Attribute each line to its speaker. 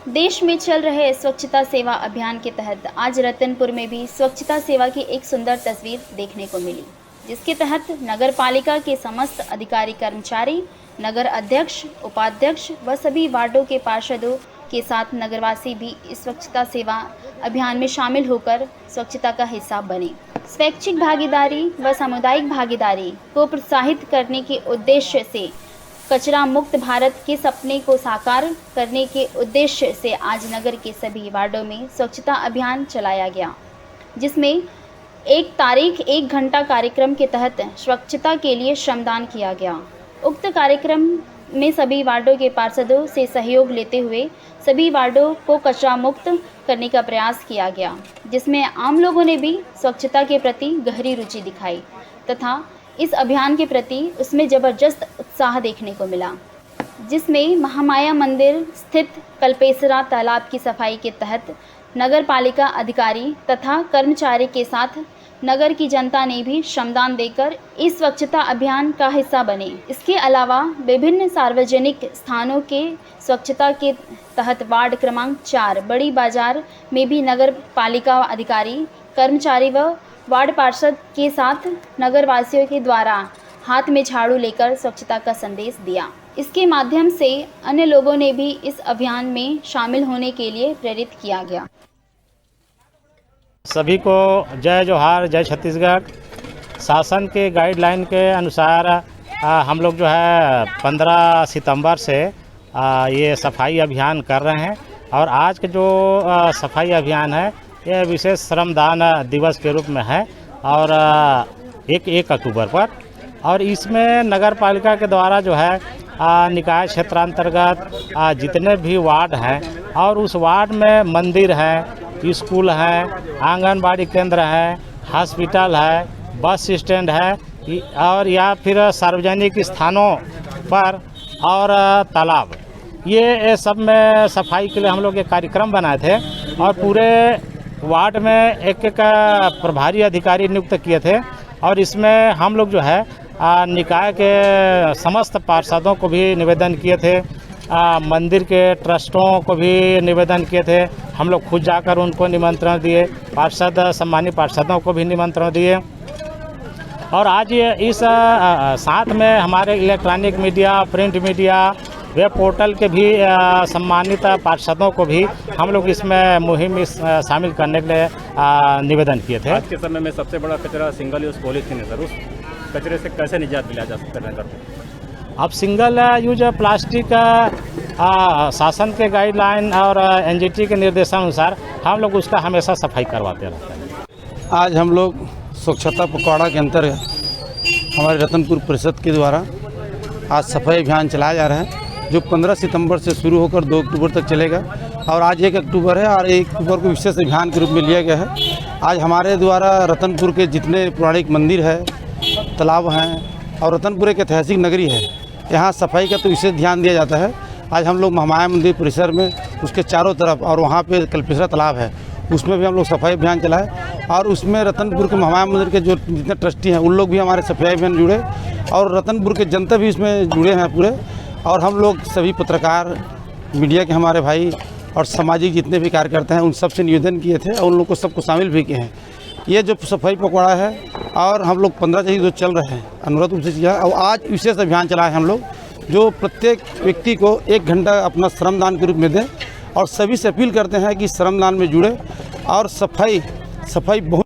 Speaker 1: देश में चल रहे स्वच्छता सेवा अभियान के तहत आज रतनपुर में भी स्वच्छता सेवा की एक सुंदर तस्वीर देखने को मिली, जिसके तहत नगर पालिका के समस्त अधिकारी कर्मचारी, नगर अध्यक्ष, उपाध्यक्ष व सभी वार्डों के पार्षदों के साथ नगरवासी भी इस स्वच्छता सेवा अभियान में शामिल होकर स्वच्छता का हिस्सा बने। स्वैच्छिक भागीदारी व सामुदायिक भागीदारी को प्रोत्साहित करने के उद्देश्य से कचरा मुक्त भारत के सपने को साकार करने के उद्देश्य से आज नगर के सभी वार्डों में स्वच्छता अभियान चलाया गया, जिसमें एक घंटा कार्यक्रम के तहत स्वच्छता के लिए श्रमदान किया गया। उक्त कार्यक्रम में सभी वार्डों के पार्षदों से सहयोग लेते हुए सभी वार्डों को कचरा मुक्त करने का प्रयास किया गया, जिसमें आम लोगों ने भी स्वच्छता के प्रति गहरी रुचि दिखाई तथा इस अभियान के प्रति उसमें ज़बरदस्त उत्साह देखने को मिला, जिसमें महामाया मंदिर स्थित कल्पेसरा तालाब की सफाई के तहत नगर पालिका अधिकारी तथा कर्मचारी के साथ नगर की जनता ने भी श्रमदान देकर इस स्वच्छता अभियान का हिस्सा बने। इसके अलावा विभिन्न सार्वजनिक स्थानों के स्वच्छता के तहत वार्ड क्रमांक 4 बड़ी बाजार में भी नगर पालिका अधिकारी, कर्मचारी व वार्ड पार्षद के साथ नगरवासियों के द्वारा हाथ में झाड़ू लेकर स्वच्छता का संदेश दिया। इसके माध्यम से अन्य लोगों ने भी इस अभियान में शामिल होने के लिए प्रेरित किया गया।
Speaker 2: सभी को जय जोहार, जय छत्तीसगढ़। शासन के गाइडलाइन के अनुसार हम लोग जो है 15 सितंबर से ये सफाई अभियान कर रहे हैं और आज के जो सफाई अभियान है यह विशेष श्रमदान दिवस के रूप में है और 1 अक्टूबर पर, और इसमें नगर पालिका के द्वारा जो है निकाय क्षेत्रांतर्गत जितने भी वार्ड हैं और उस वार्ड में मंदिर है, स्कूल है, आंगनबाड़ी केंद्र है, हॉस्पिटल है, बस स्टैंड है और या फिर सार्वजनिक स्थानों पर और तालाब, ये सब में सफाई के लिए हम लोग एक कार्यक्रम बनाए थे और पूरे वार्ड में एक प्रभारी अधिकारी नियुक्त किए थे और इसमें हम लोग जो है निकाय के समस्त पार्षदों को भी निवेदन किए थे, मंदिर के ट्रस्टों को भी निवेदन किए थे। हम लोग खुद जाकर उनको निमंत्रण दिए, पार्षद सम्मानित पार्षदों को भी निमंत्रण दिए और आज इस साथ में हमारे electronic media, print media, web portal के भी सम्मानित पार्षदों को भी हम लोग इसमें मुहिम में शामिल करने के लिए निवेदन किए थे।
Speaker 3: आज के समय में सबसे बड़ा कचरा सिंगल यूज़ पॉलीथीन है सर, उस कचरे से कैसे निजात दिलाया जा सकता है नगर को?
Speaker 2: अब सिंगल यूज प्लास्टिक शासन के गाइडलाइन और एनजीटी के निर्देशानुसार हम लोग उसका हमेशा सफाई करवाते रहते हैं।
Speaker 4: आज हम लोग स्वच्छता पखवाड़ा के अंतर्गत हमारे रतनपुर परिषद के द्वारा आज सफाई अभियान चलाया जा रहा है, जो 15 सितंबर से शुरू होकर 2 अक्टूबर तक चलेगा और आज 1 अक्टूबर है और 1 अक्टूबर को विशेष अभियान के रूप में लिया गया है। आज हमारे द्वारा रतनपुर के जितने पौराणिक मंदिर है, तालाब हैं और रतनपुर एक ऐतिहासिक नगरी है, यहाँ सफाई का तो विशेष ध्यान दिया जाता है। आज हम लोग महामाया मंदिर परिसर में उसके चारों तरफ और वहाँ पे कल्पेसरा तालाब है, उसमें भी हम लोग सफाई अभियान चलाए और उसमें रतनपुर के महामाया मंदिर के जो जितने ट्रस्टी हैं उन लोग भी हमारे सफाई अभियान जुड़े और रतनपुर के जनता भी इसमें जुड़े हैं पूरे, और हम लोग सभी पत्रकार, मीडिया के हमारे भाई और सामाजिक जितने भी कार्यकर्ता हैं उन सब से निवेदन किए थे और उन लोग को सबको शामिल भी किए हैं। ये जो सफाई पखवाड़ा है और हम लोग 15 से जो चल रहे हैं अनुरोध उनसे किया और आज विशेष अभियान चलाए हम लोग, जो प्रत्येक व्यक्ति को 1 घंटा अपना श्रमदान के रूप में दें और सभी से अपील करते हैं कि श्रमदान में जुड़े और सफाई बहुत